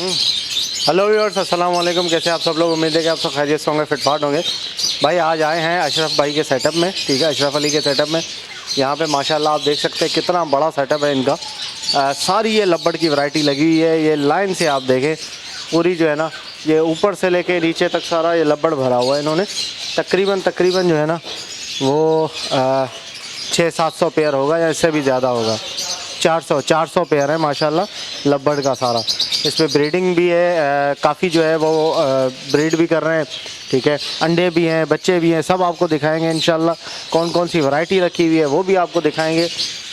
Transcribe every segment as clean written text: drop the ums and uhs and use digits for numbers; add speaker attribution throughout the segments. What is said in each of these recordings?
Speaker 1: Hello viewers, अस्सलाम वालेकुम। कैसे आप सब लोग? उम्मीद है कि आप सब खैरियत से होंगे, फिटफाट होंगे। भाई आज आए हैं अशरफ भाई के सेटअप में, ठीक है, अशरफ अली के सेटअप में। यहाँ पे माशाल्लाह आप देख सकते हैं कितना बड़ा सेटअप है इनका। सारी ये लब्बड़ की वैरायटी लगी हुई है। ये लाइन से आप देखें पूरी जो है ना, ये ऊपर से लेके नीचे तक सारा ये लब्बड़ भरा हुआ है इन्होंने। तकरीबन जो है ना वो 600-700 पेयर होगा या इससे भी ज़्यादा होगा। 400 पेयर है माशाल्लाह लब्बड़ का सारा। इस पर ब्रीडिंग भी है, काफ़ी जो है वो ब्रीड भी कर रहे हैं, ठीक है। अंडे भी हैं, बच्चे भी हैं, सब आपको दिखाएंगे इंशाल्लाह। कौन कौन सी वैरायटी रखी हुई है वो भी आपको दिखाएंगे।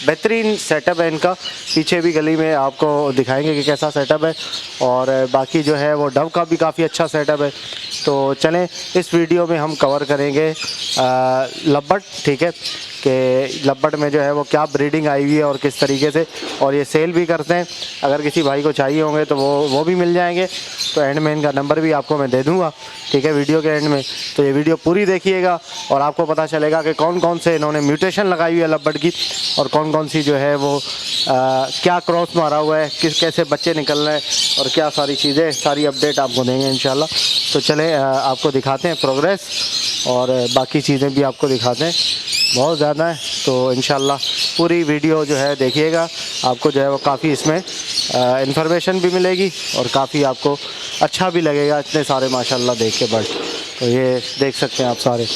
Speaker 1: बेहतरीन सेटअप है इनका। पीछे भी गली में आपको दिखाएंगे कि कैसा सेटअप है। और बाकी जो है वो डव का भी काफ़ी अच्छा सेटअप है। तो चलें इस वीडियो में हम कवर करेंगे लब्बड़, ठीक है, कि लब्बड़ में जो है वो क्या ब्रीडिंग आई हुई है और किस तरीके से, और ये सेल भी करते हैं। अगर किसी भाई को चाहिए होंगे तो वो भी मिल जाएंगे। तो एंड में इनका नंबर भी आपको मैं दे दूँगा, ठीक है, वीडियो के एंड में। तो ये वीडियो पूरी देखिएगा और आपको पता चलेगा कि कौन कौन से इन्होंने म्यूटेशन लगाई हुई है लब्बड़ की, और कौन कौन सी जो है वो क्या क्रॉस मारा हुआ है, कैसे बच्चे निकल रहे हैं, और क्या सारी चीज़ें, सारी अपडेट आपको देंगे इंशाल्लाह। तो चले आपको दिखाते हैं प्रोग्रेस और बाकी चीज़ें भी आपको दिखाते हैं। बहुत ज़्यादा है तो इंशाल्लाह पूरी वीडियो जो है देखिएगा। आपको जो है वो काफ़ी इसमें इंफॉर्मेशन भी मिलेगी और काफ़ी आपको अच्छा भी लगेगा इतने सारे माशाल्लाह देख के बर्ड। तो ये देख सकते हैं आप सारे।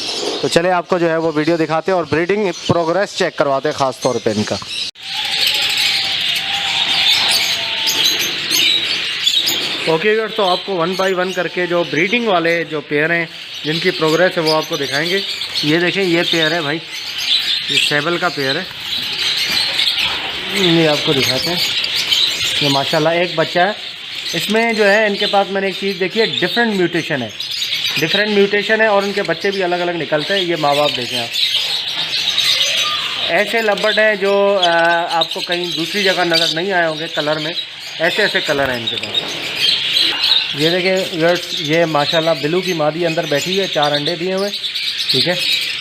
Speaker 1: तो चले आपको जो है वो वीडियो दिखाते हैं और ब्रीडिंग प्रोग्रेस चेक करवाते हैं ख़ास तौर पे इनका। ओके यार, तो आपको 1 बाय 1 करके जो ब्रीडिंग वाले जो पेयर हैं जिनकी प्रोग्रेस है वो आपको दिखाएंगे। ये देखें, ये पेयर है भाई, ये सेबल का पेयर है। ये आपको दिखाते हैं। ये माशाल्लाह एक बच्चा है इसमें जो है। इनके पास मैंने एक चीज़ देखी है, डिफरेंट म्यूटेशन है और उनके बच्चे भी अलग अलग निकलते हैं। ये माँ बाप देखें आप, ऐसे लब्बड़ हैं जो आपको कहीं दूसरी जगह नज़र नहीं आए होंगे कलर में। ऐसे कलर हैं इनके पास। ये देखिए, ये माशाल्लाह बिलू की मादी अंदर बैठी है, 4 अंडे दिए हुए, ठीक है।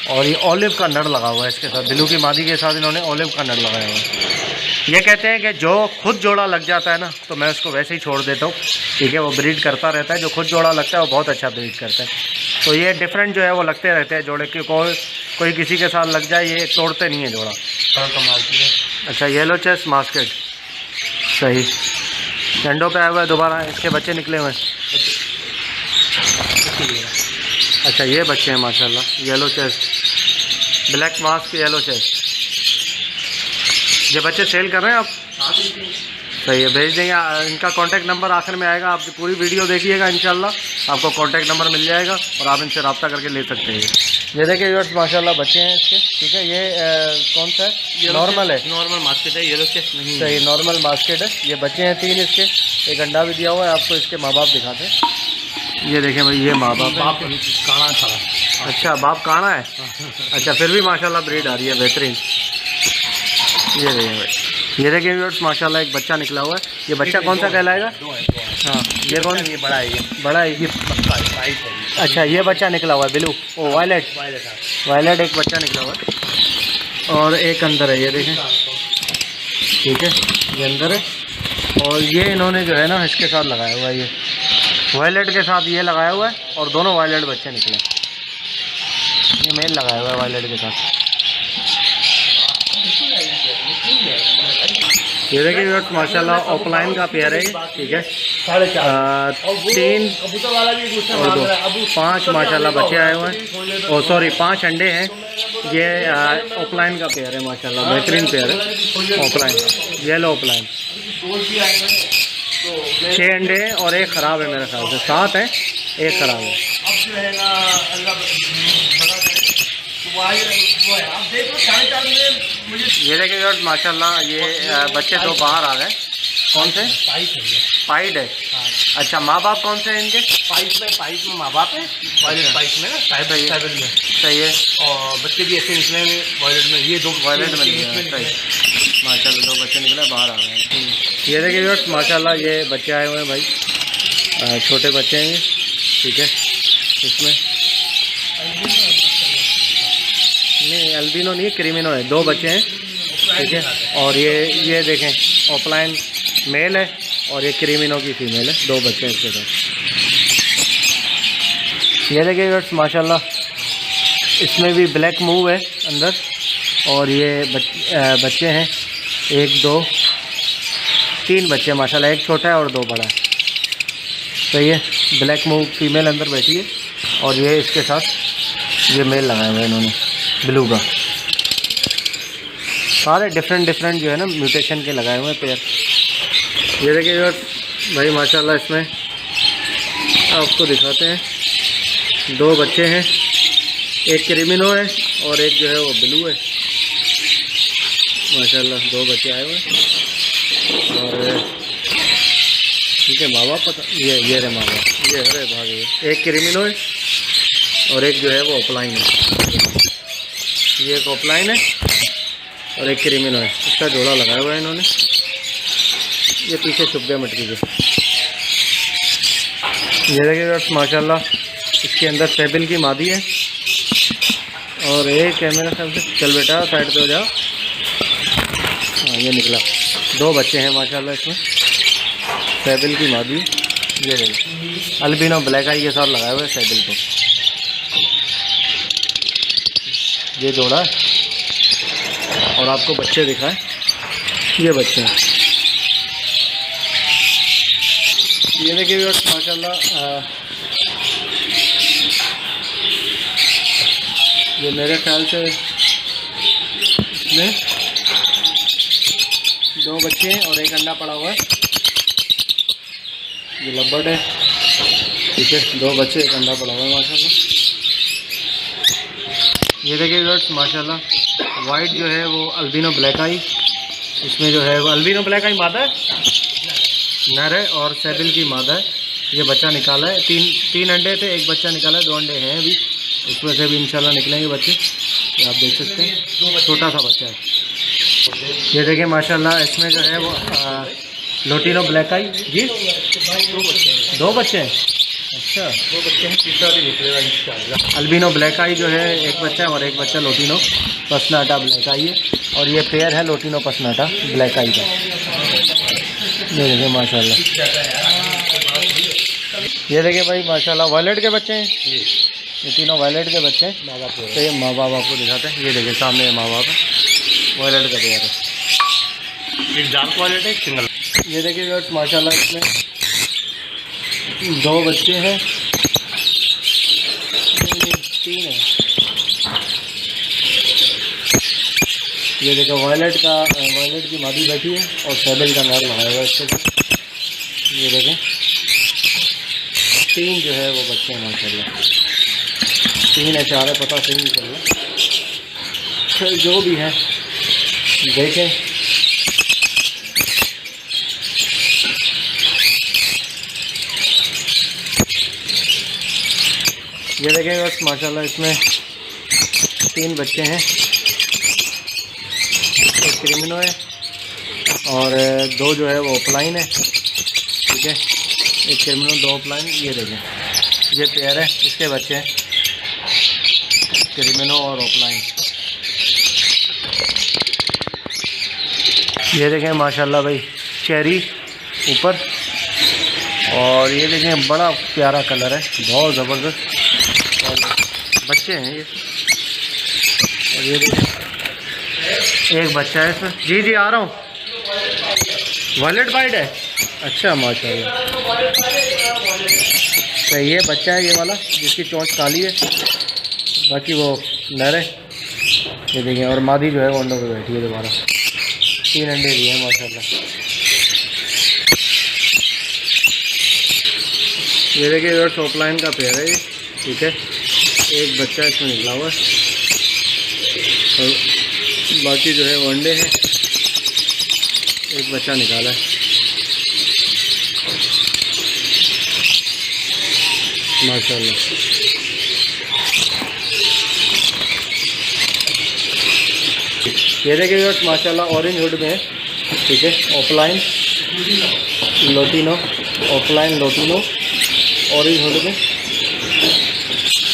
Speaker 1: और ये ऑलिव का नर लगा हुआ है इसके साथ। बिलू की मादी के साथ इन्होंने ऑलिव का नर लगाया हुआ है। ये कहते हैं कि जो खुद जोड़ा लग जाता है ना तो मैं उसको वैसे ही छोड़ देता हूँ, ठीक है। वो ब्रीड करता रहता है, जो खुद जोड़ा लगता है वो बहुत अच्छा ब्रीड करता है। तो ये डिफरेंट जो है वो लगते रहते हैं जोड़े के। कोई किसी के साथ लग जाए, ये तोड़ते नहीं है जोड़ा। अच्छा, येलो चेस्ट मास्केट, सही। एंडो पे आया हुआ है दोबारा, इसके बच्चे निकले हुए हैं। अच्छा, ये बच्चे हैं माशाल्लाह, yellow chest, black mask, yellow chest. ये बच्चे सेल कर रहे हैं आप? सही है, भेज देंगे। इनका कांटेक्ट नंबर आखिर में आएगा। आप पूरी वीडियो देखिएगा, इंशाल्लाह आपको कांटेक्ट नंबर मिल जाएगा और आप इनसे रब्ता करके ले सकते हैं। ये देखिए व्यूअर्स, माशाल्लाह बच्चे हैं इसके, ठीक है। ये कौन सा है? नॉर्मल है, नॉर्मल मास्केट है, येलो चेस्ट नहीं। सही, नॉर्मल मास्केट है। ये बच्चे हैं 3 इसके, एक अंडा भी दिया हुआ है। आपको इसके माँ बाप दिखाते हैं। ये देखें भाई, ये माँ बाप काना था। अच्छा, बाप काना है। अच्छा, फिर भी माशाल्लाह ब्रीड आ रही है बेहतरीन। ये देखें भाई, ये देखिए व्यूअर्स, माशाल्लाह एक बच्चा निकला हुआ है। ये बच्चा कौन सा कहलाएगा? हाँ, ये कौन? ये बड़ा है, ये अच्छा, ये बच्चा निकला हुआ है बिलू, ओ वायलेट एक बच्चा निकला हुआ है और एक अंदर है। ये देखें, ठीक है, ये अंदर है। और ये इन्होंने जो है ना इसके साथ लगाया हुआ है, ये वायलेट के साथ ये लगाया हुआ है और दोनों वायलेट बच्चे निकले। ये मेल लगाया हुआ है वायलेट के साथ। ये देखिए माशाल्लाह ऑफलाइन का पेयर है, ठीक है। 3 और 2 5 माशाल्लाह बच्चे आए हुए हैं, और सॉरी 5 अंडे हैं। ये ऑफलाइन का पेयर है माशाल्लाह, बेहतरीन पेयर है ऑफलाइन, येलो ऑफलाइन। 6 अंडे हैं और एक ख़राब है मेरे ख्याल से। 7 हैं, एक ख़राब है। ये देखिए माशाल्लाह, ये बच्चे 2 बाहर आ गए। कौन से? पाइड है। अच्छा, माँ बाप कौन से हैं इनके? पाइप में माँ बाप है, वायलेट पाइप में ना, साइबर में। सही है। और बच्चे भी ऐसे निकले हैं वायलेट में, ये 2 वायलेट में निकले। सही, माशाल्लाह 2 बच्चे निकले, बाहर आ गए। ये देखिए माशाल्लाह, ये बच्चे आए हुए हैं भाई, छोटे बच्चे हैं, ठीक है। इसमें नहीं, अल्बिनो नहीं, क्रीमिनो है। 2 बच्चे हैं, ठीक है। और ये देखें ऑफलाइन मेल है और ये क्रीमिनो की फीमेल है, 2 बच्चे हैं इसके साथ। ये देखिए व्यूअर्स माशाल्लाह, इसमें भी ब्लैक मूव है अंदर। और ये बच्चे हैं 1 2 3 बच्चे माशाल्लाह, 1 छोटा है और 2 बड़ा है। तो ये ब्लैक मूव फीमेल अंदर बैठी है और ये इसके साथ ये मेल लगाया हुआ है इन्होंने ब्लू का। सारे डिफरेंट जो है ना म्यूटेशन के लगाए हुए हैं पेयर। ये देखिए भाई माशाल्लाह, इसमें आपको दिखाते हैं 2 बच्चे हैं, एक क्रिमिनो है और एक जो है वो ब्लू है माशाल्लाह। 2 बच्चे आए हुए हैं और ठीक है माँ बाप पता ये रहे माँ बाप, ये अरे भागे, एक क्रिमिनो है और एक जो है वो ऑफलाइन है। ये एक ऑफलाइन है और एक क्रिमिनो है, इसका जोड़ा लगाया हुआ है इन्होंने। ये पीछे छुप गया मटकी के। ये देखिए माशाल्लाह, इसके अंदर सेबिल की मादी है और एक है मेरे ख्याल से, चल बेटा साइड पे हो जाओ। हाँ ये निकला, 2 बच्चे हैं माशाल्लाह इसमें, सेबिल की मादी। ये देखिए अल्बिनो ब्लैक आई के साथ लगाए हुए सेबिल को। ये जोड़ा है और आपको बच्चे दिखाएं, ये बच्चे हैं। ये देखिए माशाल्लाह, ये मेरे ख्याल से इसमें 2 बच्चे हैं और एक अंडा पड़ा हुआ है। ये लबर्ड है, ठीक है, 2 बच्चे एक अंडा पड़ा हुआ है माशाल्लाह। ये देखिए माशाल्लाह, वाइट जो है वो अल्बिनो ब्लैक आई, इसमें जो है वो अल्बिनो ब्लैक आई मादा है, नर है और सेबिल की मादा है। ये बच्चा निकाला है, 3 अंडे थे, एक बच्चा निकाला है, 2 अंडे हैं अभी, उसमें से भी इंशाल्लाह निकलेंगे बच्चे। ये आप देख सकते हैं, छोटा सा बच्चा है। ये देखिए माशाल्लाह, इसमें जो है वो लोटिनो ब्लैक आई जी, 2 बच्चे हैं। अच्छा 2 बच्चे हैं, तीसरा भी निकलेगा इंशाल्लाह। अल्बिनो ब्लैक आई जो है एक बच्चा है और एक बच्चा लोटिनो पसनाटा ब्लैक आई है और ये पेयर है लोटिनो पसनाटा ब्लैक आई का। ये देखिए माशाल्लाह, ये देखिए भाई माशाल्लाह, वायलेट के बच्चे हैं, ये तीनों वायलेट के बच्चे हैं। माँ बाप तो ये माँ बाप आपको दिखाते हैं। ये देखिए सामने माँ बाप है, वायलेट का पेयर है, एक डार्क वायलेट है, एक सिंगल। ये देखिए माशाल्लाह, इसमें 2 बच्चे हैं, 3 है। ये देखो वायलेट की मादी बैठी है और सेबल का नर लगाया हुआ है इसके साथ। ये देखें 3 जो है वो बच्चे हैं माशाल्लाह, 3 है 4 है पता सही नहीं चल रहा, फिर जो भी है देखें। ये देखें बस माशाल्लाह, इसमें 3 बच्चे हैं, एक क्रिमिनो है और 2 जो है वो ऑफलाइन है, ठीक है, एक क्रिमिनो 2 ऑफलाइन। ये देखें ये पेयर है, इसके बच्चे हैं क्रिमिनो और ऑफलाइन। ये देखें माशाल्लाह भाई, चेरी ऊपर, और ये देखें बड़ा प्यारा कलर है, बहुत ज़बरदस्त, और बच्चे हैं ये। और ये देखें एक बच्चा है इसमें, जी आ रहा हूँ, वायलेट वाइट है। अच्छा माशाल्लाह, तो ये बच्चा है ये वाला जिसकी चोंच काली है, बाकी वो नर है। ये देखें, और मादी जो है वो अंडों पे बैठी है दोबारा, 3 अंडे दिए हैं माशाल्लाह। ये देखिए इधर टॉपलाइन का पेयर है ये, ठीक है, एक बच्चा इसमें निकला हुआ है और बाकी जो है वो अंडे हैं, एक बच्चा निकाला है माशाल्लाह। ये देखिए माशाल्लाह, ऑरेंज हुड में है, ठीक है, offline lutino, offline lutino orange hood में।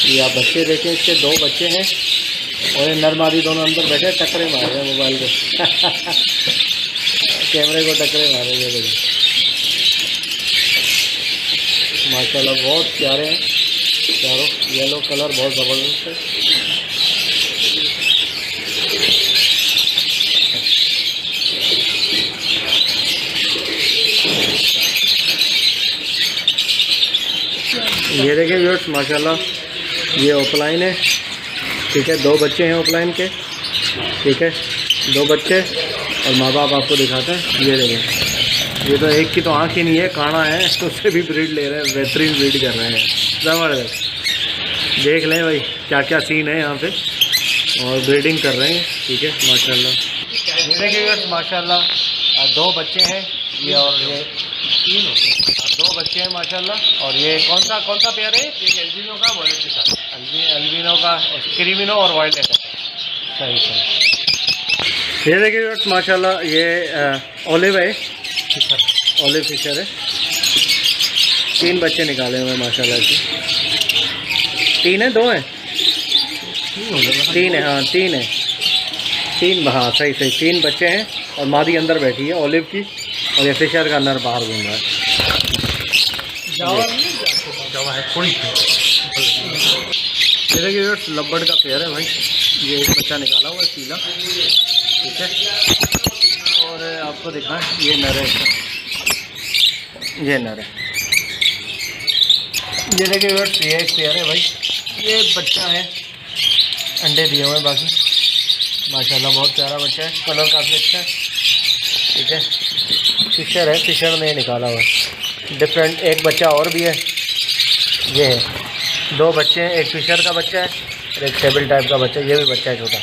Speaker 1: ये आप बच्चे देखें, इसके 2 बच्चे हैं और ये नर मादी दोनों अंदर बैठे टकरे मार रहे हैं मोबाइल को कैमरे को टकरे मार रहे हैं। देखिए माशाल्लाह बहुत प्यारे हैं चारों। येलो कलर बहुत ज़बरदस्त है। ये देखिए व्यूअर्स माशाल्लाह ये ऑफलाइन है, ठीक है। 2 बच्चे हैं ऑफलाइन के, ठीक है। 2 बच्चे और माँ बाप आपको दिखाते हैं। ये देखें, ये तो एक की तो आँख ही नहीं है, काना है, तो उससे भी ब्रीड ले रहे हैं, बेहतरीन ब्रीड कर रहे हैं, ज़बरदस्त। देख लें भाई क्या क्या सीन है यहाँ पे, और ब्रीडिंग कर रहे हैं, ठीक है माशाल्लाह। ये देखिए व्यूअर्स माशाल्लाह 2 बच्चे हैं ये, और ये 2 बच्चे हैं माशाल्लाह। और ये कौन सा पेयर है? एक एल्बिनो का वायलेट के साथ, एल्बिनो का क्रीमिनो और वायलेट है। सही। ये देखिए व्यूअर्स माशाल्लाह ये ओलिव है, ओलिव फिशर है। 3 बच्चे निकाले हुए हैं माशाल्लाह से। 3 है 2 है? 3 है, हाँ 3 है। 3, हाँ सही 3 बच्चे हैं और मादी अंदर बैठी है ओलिव की, और ये फिशर का नर बाहर घूम रहा है। ये देखिए लब्बड़ का पेयर है भाई। ये एक बच्चा निकाला हुआ है पीला, ठीक है। और आपको दिखाएं ये नर है, ये नर है। ये देखिए ये एक पेयर है भाई। ये बच्चा है, अंडे दिए हुए हैं बाकी माशाल्लाह। बहुत प्यारा बच्चा है, कलर काफ़ी अच्छा है, ठीक है। फिशर है, फिशर ने निकाला हुआ है। डिफरेंट एक बच्चा और भी है, ये है। 2 बच्चे हैं, एक फिशर का बच्चा है और एक टेबल टाइप का बच्चा। ये भी बच्चा है छोटा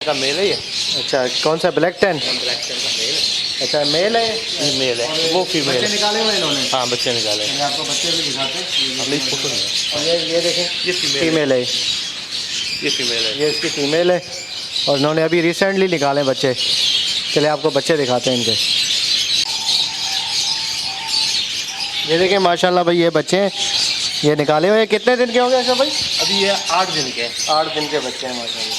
Speaker 2: का मेल है ये।
Speaker 1: अच्छा कौन सा? Black ten.
Speaker 2: ब्लैक टेन का मेल है।
Speaker 1: अच्छा मेल है,
Speaker 2: ये मेल है, वो फीमेल
Speaker 1: बच्चे
Speaker 2: है।
Speaker 1: निकाले हुए इन्होंने?
Speaker 2: हाँ बच्चे निकाले हैं।
Speaker 1: मैं आपको बच्चे भी दिखाते हैं।
Speaker 2: हमने फोटो नहीं है।
Speaker 1: और ये देखें,
Speaker 2: ये
Speaker 1: फीमेल है,
Speaker 2: ये फीमेल है।
Speaker 1: ये इसकी फीमेल है। और इन्होंने अभी रिसेंटली निकाले बच्चे। चलिए आपको बच्चे दिखाते हैं इनके। ये देखिए माशाल्लाह भाई ये बच्चे हैं, ये निकाले हुए। कितने दिन के हो गए सब भाई?
Speaker 2: अभी ये 8 दिन के हैं।
Speaker 1: 8 दिन के बच्चे हैं माशाल्लाह,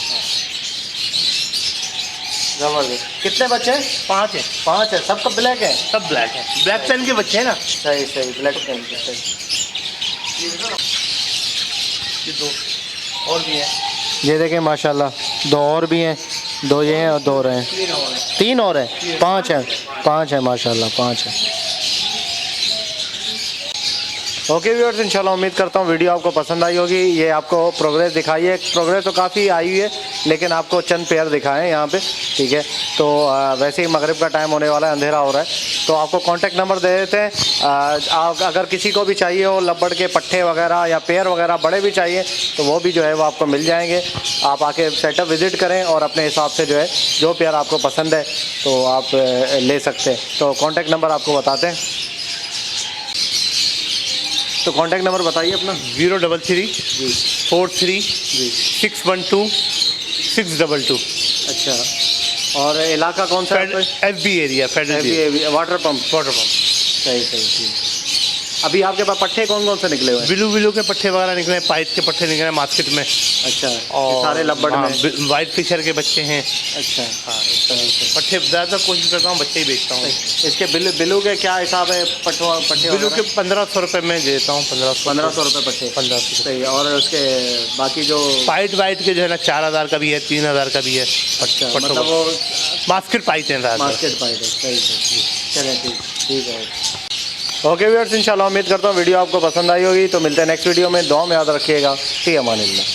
Speaker 1: ज़बरदस्त। कितने बच्चे हैं?
Speaker 2: 5 है।
Speaker 1: 5 है। सबका ब्लैक है?
Speaker 2: सब ब्लैक है, ब्लैक पेन के बच्चे हैं ना।
Speaker 1: सही ब्लैक पेन के, सही।
Speaker 2: ये 2 और भी हैं।
Speaker 1: ये देखें माशाल्लाह 2 और भी हैं, 2 ये हैं और 2 रहे हैं, 3 और हैं, 5 हैं, 5 है माशाल्लाह, 5 है। ओके व्यूअर्स, इंशाल्लाह उम्मीद करता हूँ वीडियो आपको पसंद आई होगी। ये आपको प्रोग्रेस दिखाई है, प्रोग्रेस तो काफ़ी आई हुई है, लेकिन आपको चंद पेयर दिखाएं यहाँ पे, ठीक है। तो वैसे ही मगरिब का टाइम होने वाला है, अंधेरा हो रहा है, तो आपको कांटेक्ट नंबर दे देते हैं। आप अगर किसी को भी चाहिए हो लब्बड़ के पट्टे वगैरह या पेयर वगैरह बड़े भी चाहिए, तो वो भी जो है वो आपको मिल जाएंगे। आप आके सेटअप विज़िट करें और अपने हिसाब से जो है जो पेयर आपको पसंद है तो आप ले सकते हैं। तो कांटेक्ट नंबर आपको बताते हैं, तो कांटेक्ट नंबर बताइए अपना।
Speaker 2: 033
Speaker 1: जी
Speaker 2: 43
Speaker 1: जी
Speaker 2: 612 622।
Speaker 1: अच्छा, और इलाका कौन सा है?
Speaker 2: FB area, federal
Speaker 1: water pump. सही ठीक। अभी आपके पास पट्टे कौन कौन से निकले हुए हैं?
Speaker 2: बिलू के पट्टे वगैरह निकले हैं, पाइप के पट्टे निकले हैं मार्केट में।
Speaker 1: अच्छा,
Speaker 2: और
Speaker 1: सारे लब्बड़ में
Speaker 2: वाइट फिशर के बच्चे हैं।
Speaker 1: अच्छा
Speaker 2: हाँ, पट्टे ज़्यादा कोशिश करता हूँ, बच्चे ही बेचता हूँ।
Speaker 1: इसके बिलू के क्या हिसाब है? पट्टे
Speaker 2: बिलू के 1500 रुपये में देता हूँ।
Speaker 1: 1500 रुपये पट्टे।
Speaker 2: 1500।
Speaker 1: सही। और उसके बाकी जो
Speaker 2: पाइट वाइट के जो है ना 4000 का भी है, 3000 का भी है।
Speaker 1: अच्छा, मतलब वो
Speaker 2: मार्केट पाइप है।
Speaker 1: मार्केट पाइप है। सही। चलें ठीक है। ओके व्यूअर्स, इंशाल्लाह उम्मीद करता हूँ वीडियो आपको पसंद आई होगी। तो मिलते हैं नेक्स्ट वीडियो में। दुआ में याद रखिएगा। फी अमानिल्लाह।